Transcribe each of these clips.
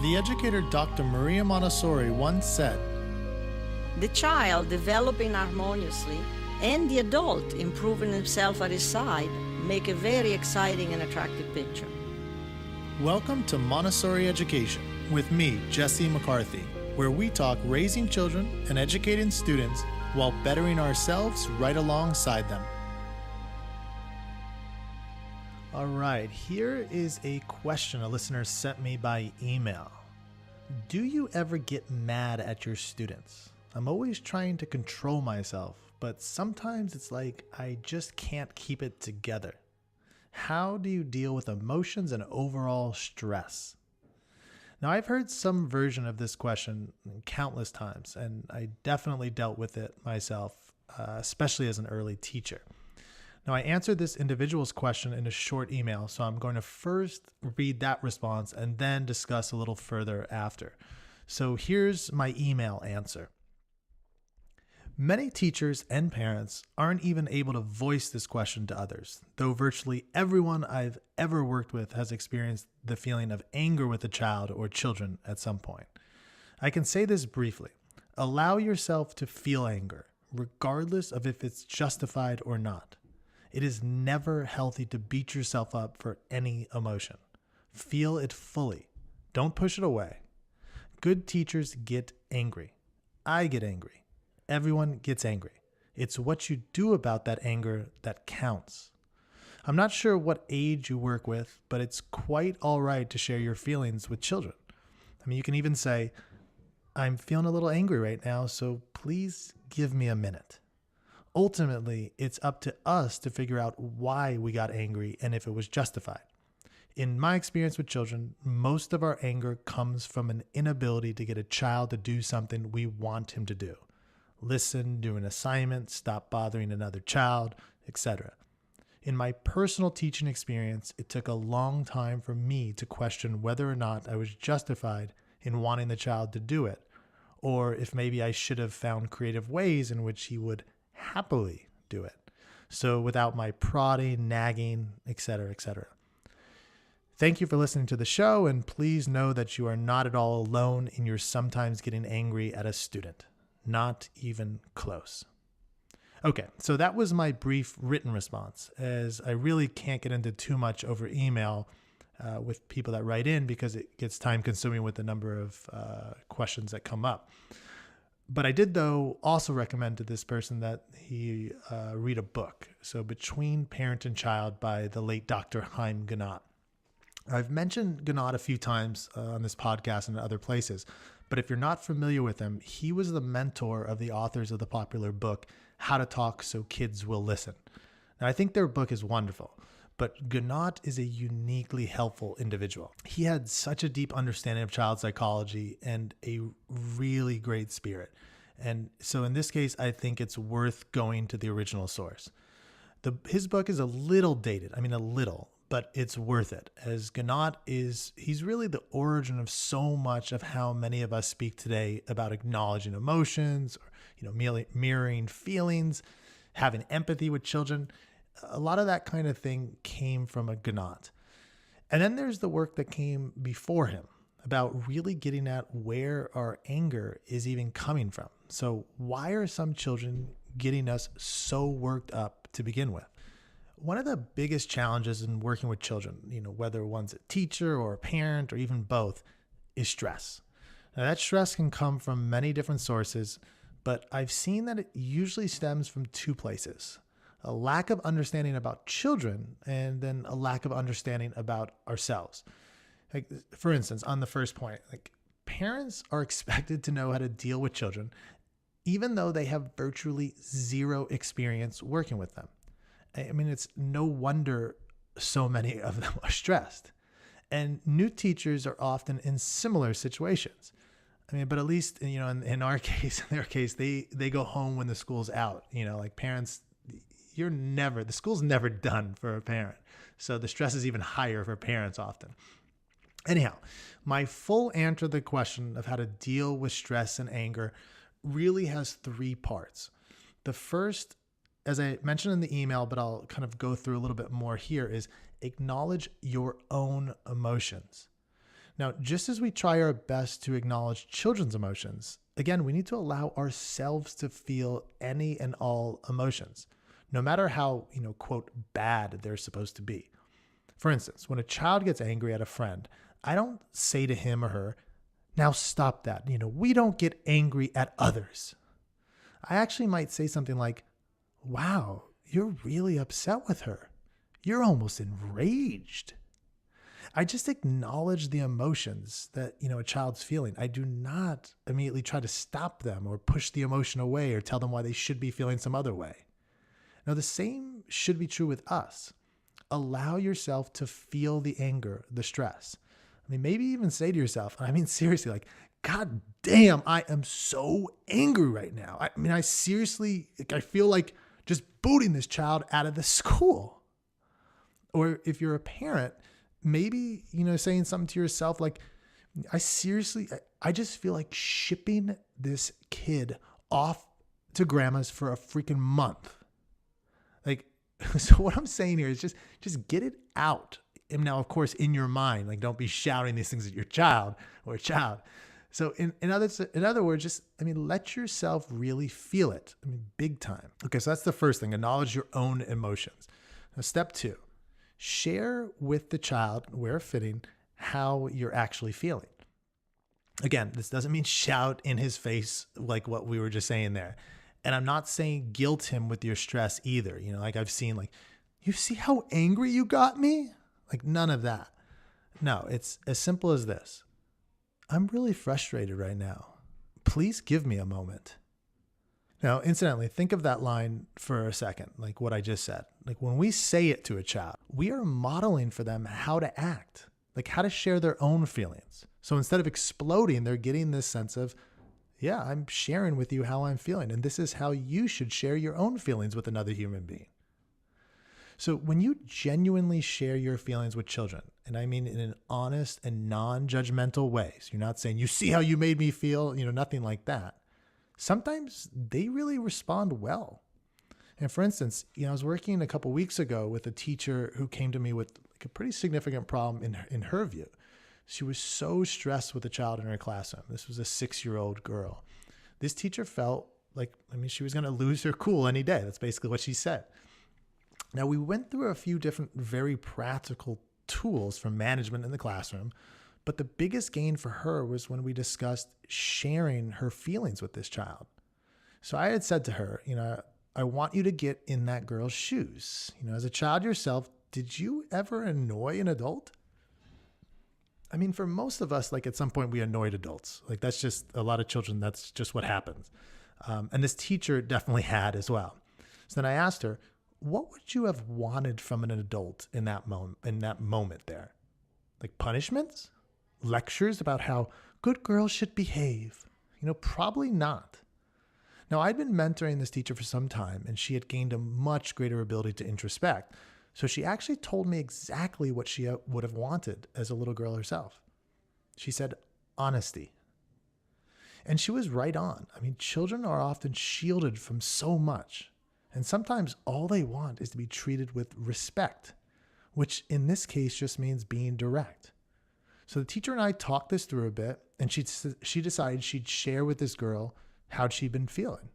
The educator Dr. Maria Montessori once said, "The child developing harmoniously and the adult improving himself at his side make a very exciting and attractive picture." Welcome to Montessori Education with me, Jesse McCarthy, where we talk raising children and educating students while bettering ourselves right alongside them. All right, here is a question a listener sent me by email. Do you ever get mad at your students? I'm always trying to control myself, but sometimes it's like I just can't keep it together. How do you deal with emotions and overall stress? Now, I've heard some version of this question countless times, and I definitely dealt with it myself, especially as an early teacher. Now, I answered this individual's question in a short email, so I'm going to first read that response and then discuss a little further after. So here's my email answer. Many teachers and parents aren't even able to voice this question to others, though virtually everyone I've ever worked with has experienced the feeling of anger with a child or children at some point. I can say this briefly. Allow yourself to feel anger, regardless of if it's justified or not. It is never healthy to beat yourself up for any emotion. Feel it fully. Don't push it away. Good teachers get angry. I get angry. Everyone gets angry. It's what you do about that anger that counts. I'm not sure what age you work with, but it's quite all right to share your feelings with children. I mean, you can even say, "I'm feeling a little angry right now, so please give me a minute." Ultimately, it's up to us to figure out why we got angry and if it was justified. In my experience with children, most of our anger comes from an inability to get a child to do something we want him to do. Listen, do an assignment, stop bothering another child, etc. In my personal teaching experience, it took a long time for me to question whether or not I was justified in wanting the child to do it, or if maybe I should have found creative ways in which he would happily do it. So without my prodding, nagging, etc., etc. Thank you for listening to the show, and please know that you are not at all alone in your sometimes getting angry at a student. Not even close. Okay, so that was my brief written response, as I really can't get into too much over email with people that write in because it gets time consuming with the number of questions that come up. But I did, though, also recommend to this person that he read a book. So Between Parent and Child by the late Dr. Haim Ginott. I've mentioned Ginott a few times on this podcast and other places, but if you're not familiar with him, he was the mentor of the authors of the popular book, How to Talk So Kids Will Listen. Now, I think their book is wonderful, but Ginott is a uniquely helpful individual. He had such a deep understanding of child psychology and a really great spirit. And so in this case, I think it's worth going to the original source. His book is a little dated. I mean, a little, but it's worth it. As Ginott he's really the origin of so much of how many of us speak today about acknowledging emotions, or, mirroring feelings, having empathy with children. A lot of that kind of thing came from a Ginott. And then there's the work that came before him about really getting at where our anger is even coming from. So why are some children getting us so worked up to begin with? One of the biggest challenges in working with children, whether one's a teacher or a parent or even both, is stress. Now, that stress can come from many different sources, but I've seen that it usually stems from two places: a lack of understanding about children and then a lack of understanding about ourselves. Like, for instance, on the first point, parents are expected to know how to deal with children, even though they have virtually zero experience working with them. I mean, it's no wonder so many of them are stressed. And new teachers are often in similar situations. I mean, but at least, in our case, in their case, they go home when the school's out. Parents, the school's never done for a parent. So the stress is even higher for parents often. Anyhow, my full answer to the question of how to deal with stress and anger really has three parts. The first, as I mentioned in the email, but I'll kind of go through a little bit more here, is acknowledge your own emotions. Now, just as we try our best to acknowledge children's emotions, again, we need to allow ourselves to feel any and all emotions, no matter how, quote, bad they're supposed to be. For instance, when a child gets angry at a friend, I don't say to him or her, now stop that. We don't get angry at others. I actually might say something like, wow, you're really upset with her. You're almost enraged. I just acknowledge the emotions that, a child's feeling. I do not immediately try to stop them or push the emotion away or tell them why they should be feeling some other way. Now, the same should be true with us. Allow yourself to feel the anger, the stress. Maybe even say to yourself, seriously, God damn, I am so angry right now. I seriously, I feel like just booting this child out of the school. Or if you're a parent, maybe, saying something to yourself like, I just feel like shipping this kid off to grandma's for a freaking month. So what I'm saying here is just get it out. And now, of course, in your mind, don't be shouting these things at your child or a child. So in other words, just, let yourself really feel it. Big time. Okay. So that's the first thing. Acknowledge your own emotions. Now, step 2, share with the child, where fitting, how you're actually feeling. Again, this doesn't mean shout in his face like what we were just saying there. And I'm not saying guilt him with your stress either. I've seen you see how angry you got me? None of that. No, it's as simple as this. I'm really frustrated right now. Please give me a moment. Now, incidentally, think of that line for a second, like what I just said. When we say it to a child, we are modeling for them how to act, how to share their own feelings. So instead of exploding, they're getting this sense of, yeah, I'm sharing with you how I'm feeling. And this is how you should share your own feelings with another human being. So when you genuinely share your feelings with children, and I mean in an honest and non-judgmental way, so you're not saying, you see how you made me feel, nothing like that. Sometimes they really respond well. And for instance, I was working a couple weeks ago with a teacher who came to me with a pretty significant problem in her view. She was so stressed with a child in her classroom. This was a 6-year-old girl. This teacher felt like, she was going to lose her cool any day. That's basically what she said. Now, we went through a few different very practical tools for management in the classroom, but the biggest gain for her was when we discussed sharing her feelings with this child. So I had said to her, I want you to get in that girl's shoes. As a child yourself, did you ever annoy an adult? For most of us, at some point we annoyed adults. That's just a lot of children. That's just what happens. And this teacher definitely had as well. So then I asked her, what would you have wanted from an adult in that moment there? Punishments? Lectures about how good girls should behave? Probably not. Now, I'd been mentoring this teacher for some time, and she had gained a much greater ability to introspect. So she actually told me exactly what she would have wanted as a little girl herself. She said, honesty. And she was right on. Children are often shielded from so much. And sometimes all they want is to be treated with respect, which in this case just means being direct. So the teacher and I talked this through a bit, and she decided she'd share with this girl how she'd been feeling.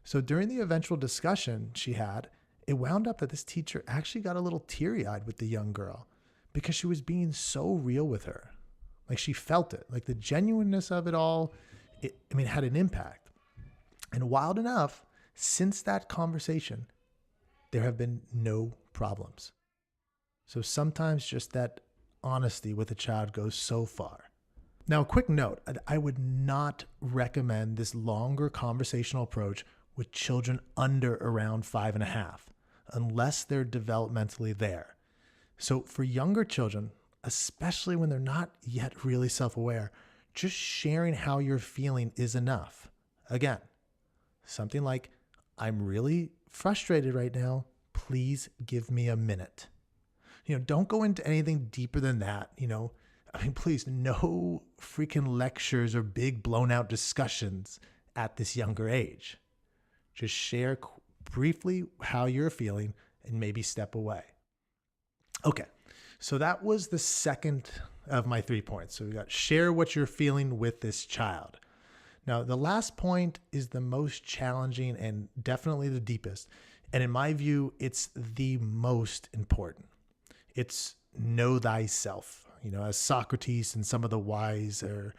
So during the eventual discussion she had, it wound up that this teacher actually got a little teary-eyed with the young girl because she was being so real with her. She felt it, the genuineness of it all, it had an impact. And wild enough, since that conversation, there have been no problems. So sometimes just that honesty with a child goes so far. Now, a quick note, I would not recommend this longer conversational approach with children under around 5.5, unless they're developmentally there. So for younger children, especially when they're not yet really self-aware, just sharing how you're feeling is enough. Again, something like, I'm really frustrated right now. Please give me a minute. Don't go into anything deeper than that. Please, no freaking lectures or big blown out discussions at this younger age. Just share briefly how you're feeling and maybe step away. Okay. So that was the second of my 3 points. So we got share what you're feeling with this child. Now, the last point is the most challenging and definitely the deepest. And in my view, it's the most important. It's know thyself, as Socrates and some of the wise or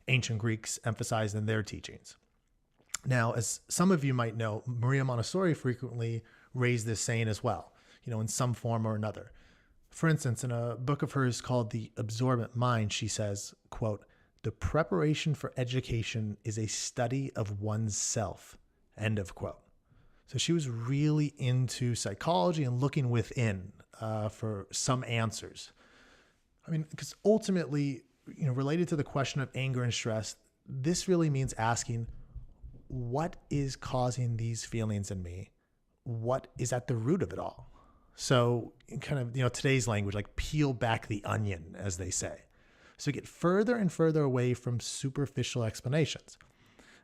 ancient Greeks emphasized in their teachings. Now, as some of you might know, Maria Montessori frequently raised this saying as well, in some form or another. For instance, in a book of hers called The Absorbent Mind, she says, quote, "The preparation for education is a study of one's self," end of quote. So she was really into psychology and looking within for some answers. I mean, because ultimately, related to the question of anger and stress, this really means asking, what is causing these feelings in me? What is at the root of it all? So kind of, today's language, like peel back the onion, as they say. So get further and further away from superficial explanations.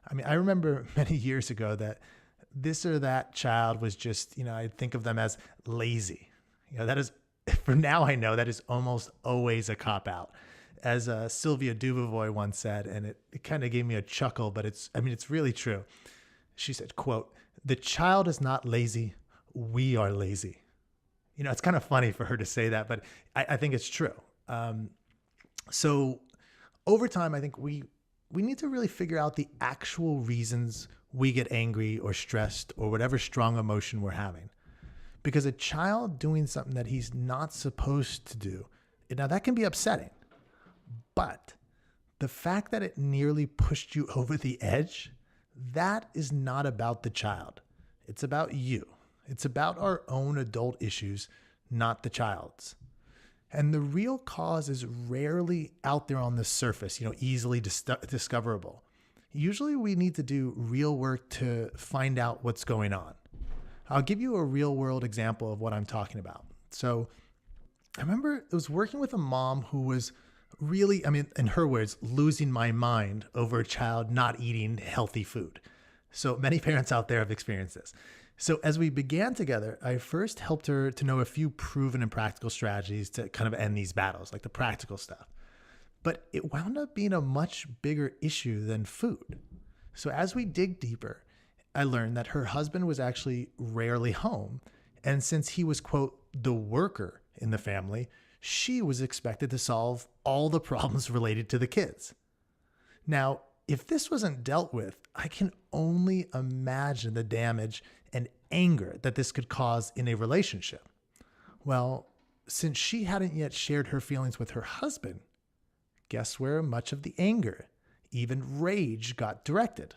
I mean, I remember many years ago that this or that child was just, I think of them as lazy. That is, for now I know that is almost always a cop-out. As Sylvia Dubovoy once said, and it kind of gave me a chuckle, but it's really true. She said, quote, "The child is not lazy, we are lazy." It's kind of funny for her to say that, but I think it's true. So over time, I think we need to really figure out the actual reasons we get angry or stressed or whatever strong emotion we're having. Because a child doing something that he's not supposed to do, now that can be upsetting, but the fact that it nearly pushed you over the edge, that is not about the child. It's about you. It's about our own adult issues, not the child's. And the real cause is rarely out there on the surface, easily discoverable. Usually we need to do real work to find out what's going on. I'll give you a real world example of what I'm talking about. So I remember I was working with a mom who was really, in her words, losing my mind over a child not eating healthy food. So many parents out there have experienced this. So as we began together, I first helped her to know a few proven and practical strategies to kind of end these battles, like the practical stuff. But it wound up being a much bigger issue than food. So as we dig deeper, I learned that her husband was actually rarely home. And since he was, quote, the worker in the family, she was expected to solve all the problems related to the kids. Now, if this wasn't dealt with, I can only imagine the damage and anger that this could cause in a relationship. Well, since she hadn't yet shared her feelings with her husband, guess where much of the anger, even rage, got directed?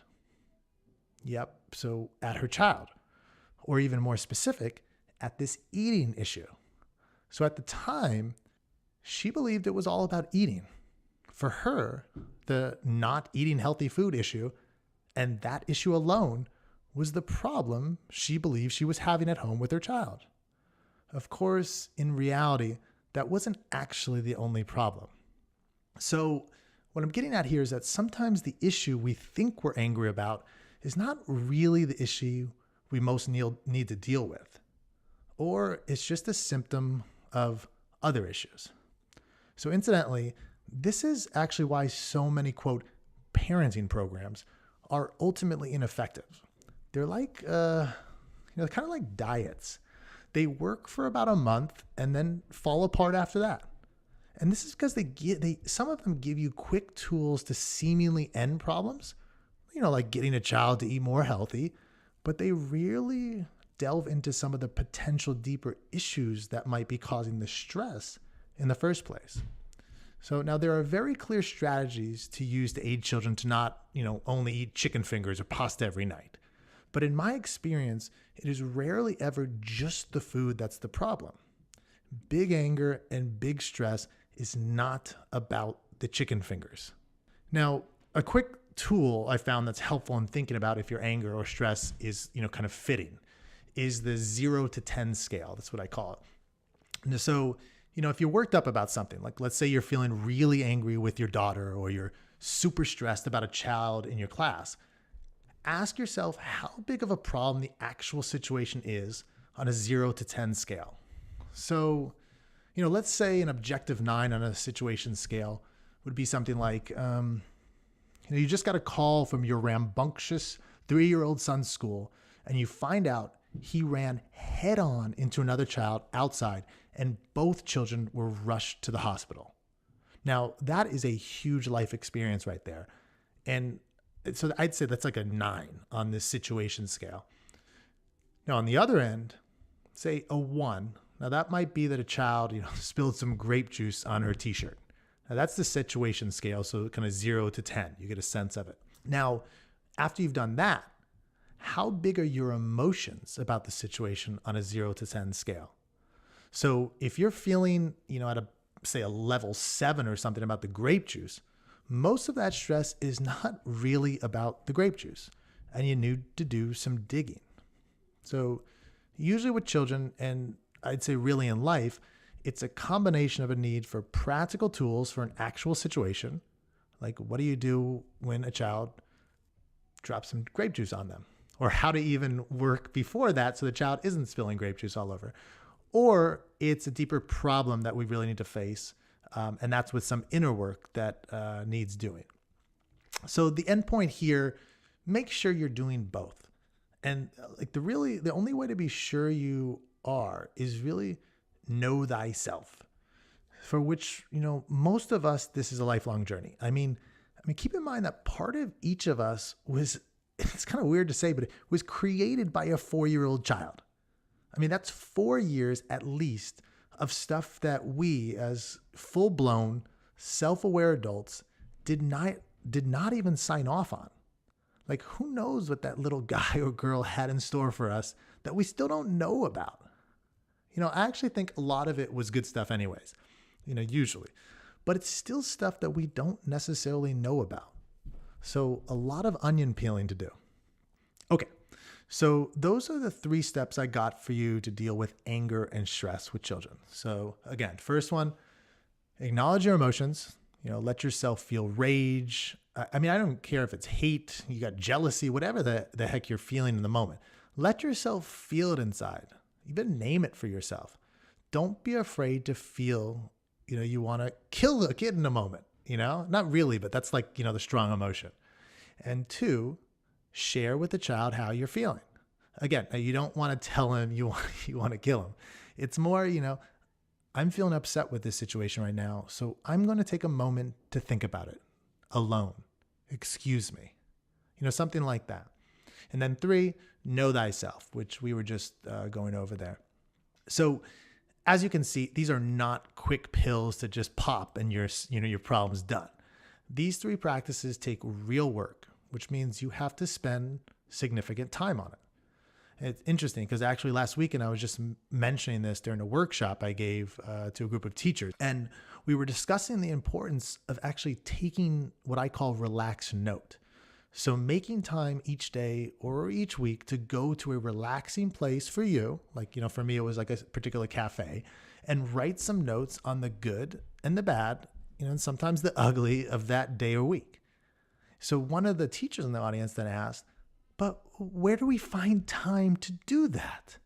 Yep, so at her child, or even more specific, at this eating issue. So at the time, she believed it was all about eating. For her, the not eating healthy food issue, and that issue alone, was the problem she believed she was having at home with her child. Of course, in reality, that wasn't actually the only problem. So what I'm getting at here is that sometimes the issue we think we're angry about is not really the issue we most need to deal with, or it's just a symptom of other issues. So incidentally, this is actually why so many, quote, parenting programs are ultimately ineffective. They're like, kind of like diets. They work for about a month and then fall apart after that. And this is because some of them give you quick tools to seemingly end problems, like getting a child to eat more healthy, but they rarely delve into some of the potential deeper issues that might be causing the stress in the first place. So now there are very clear strategies to use to aid children to not, only eat chicken fingers or pasta every night. But in my experience, it is rarely ever just the food that's the problem. Big anger and big stress is not about the chicken fingers. Now, a quick tool I found that's helpful in thinking about if your anger or stress is, kind of fitting is the 0 to 10 scale. That's what I call it. And so, if you're worked up about something, like let's say you're feeling really angry with your daughter or you're super stressed about a child in your class, ask yourself how big of a problem the actual situation is on a 0 to 10 scale. So, Let's say an objective 9 on a situation scale would be something like, you just got a call from your rambunctious 3-year-old son's school, and you find out he ran head on into another child outside, and both children were rushed to the hospital. Now, that is a huge life experience right there. And so I'd say that's like a 9 on this situation scale. Now, on the other end, say a 1. Now, that might be that a child, spilled some grape juice on her t-shirt. Now, that's the situation scale, so kind of 0 to 10. You get a sense of it. Now, after you've done that, how big are your emotions about the situation on a 0 to 10 scale? So if you're feeling, at a level 7 or something about the grape juice, most of that stress is not really about the grape juice, and you need to do some digging. So usually with children, and I'd say really in life, it's a combination of a need for practical tools for an actual situation. Like, what do you do when a child drops some grape juice on them? Or how to even work before that so the child isn't spilling grape juice all over. Or it's a deeper problem that we really need to face. And that's with some inner work that needs doing. So the end point here, make sure you're doing both. And the only way to be sure you are is really know thyself, for which, most of us, this is a lifelong journey. I mean, keep in mind that part of each of us was, it's kind of weird to say, but it was created by a 4-year-old child. I mean, that's 4 years at least of stuff that we as full-blown, self-aware adults did not even sign off on. Like, who knows what that little guy or girl had in store for us that we still don't know about? I actually think a lot of it was good stuff anyways, usually, but it's still stuff that we don't necessarily know about. So a lot of onion peeling to do. Okay. So those are the 3 steps I got for you to deal with anger and stress with children. So again, first one, acknowledge your emotions, let yourself feel rage. I don't care if it's hate, you got jealousy, whatever the heck you're feeling in the moment. Let yourself feel it inside. Even name it for yourself. Don't be afraid to feel, you want to kill a kid in a moment, not really, but that's like, the strong emotion. And 2, share with the child how you're feeling. Again, you don't want to tell him you want to kill him. It's more, I'm feeling upset with this situation right now, so I'm going to take a moment to think about it alone. Excuse me. Something like that. And then 3, know thyself, which we were just going over there. So as you can see, these are not quick pills to just pop and your problem's done. These 3 practices take real work, which means you have to spend significant time on it. It's interesting because actually last weekend I was just mentioning this during a workshop I gave to a group of teachers, and we were discussing the importance of actually taking what I call relaxed note. So making time each day or each week to go to a relaxing place for you, like, for me, it was like a particular cafe, and write some notes on the good and the bad, and sometimes the ugly of that day or week. So one of the teachers in the audience then asked, but where do we find time to do that?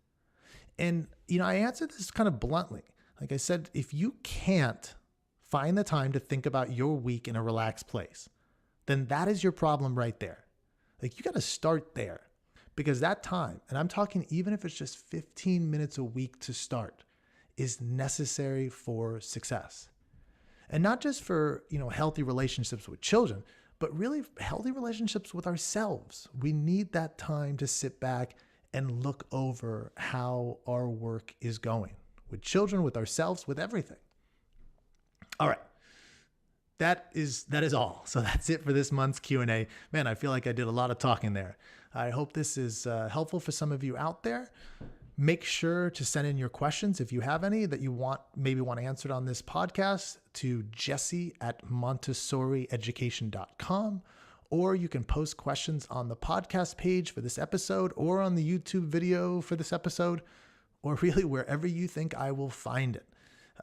And, I answered this kind of bluntly. Like I said, if you can't find the time to think about your week in a relaxed place, then that is your problem right there. Like, you got to start there, because that time, and I'm talking even if it's just 15 minutes a week to start, is necessary for success. And not just for, healthy relationships with children, but really healthy relationships with ourselves. We need that time to sit back and look over how our work is going with children, with ourselves, with everything. All right. That is all. So that's it for this month's Q&A. Man, I feel like I did a lot of talking there. I hope this is helpful for some of you out there. Make sure to send in your questions if you have any that you maybe want answered on this podcast to jesse@montessorieducation.com, or you can post questions on the podcast page for this episode or on the YouTube video for this episode, or really wherever you think I will find it.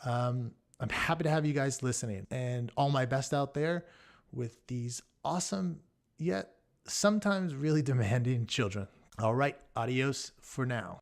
I'm happy to have you guys listening, and all my best out there with these awesome yet sometimes really demanding children. All right, adios for now.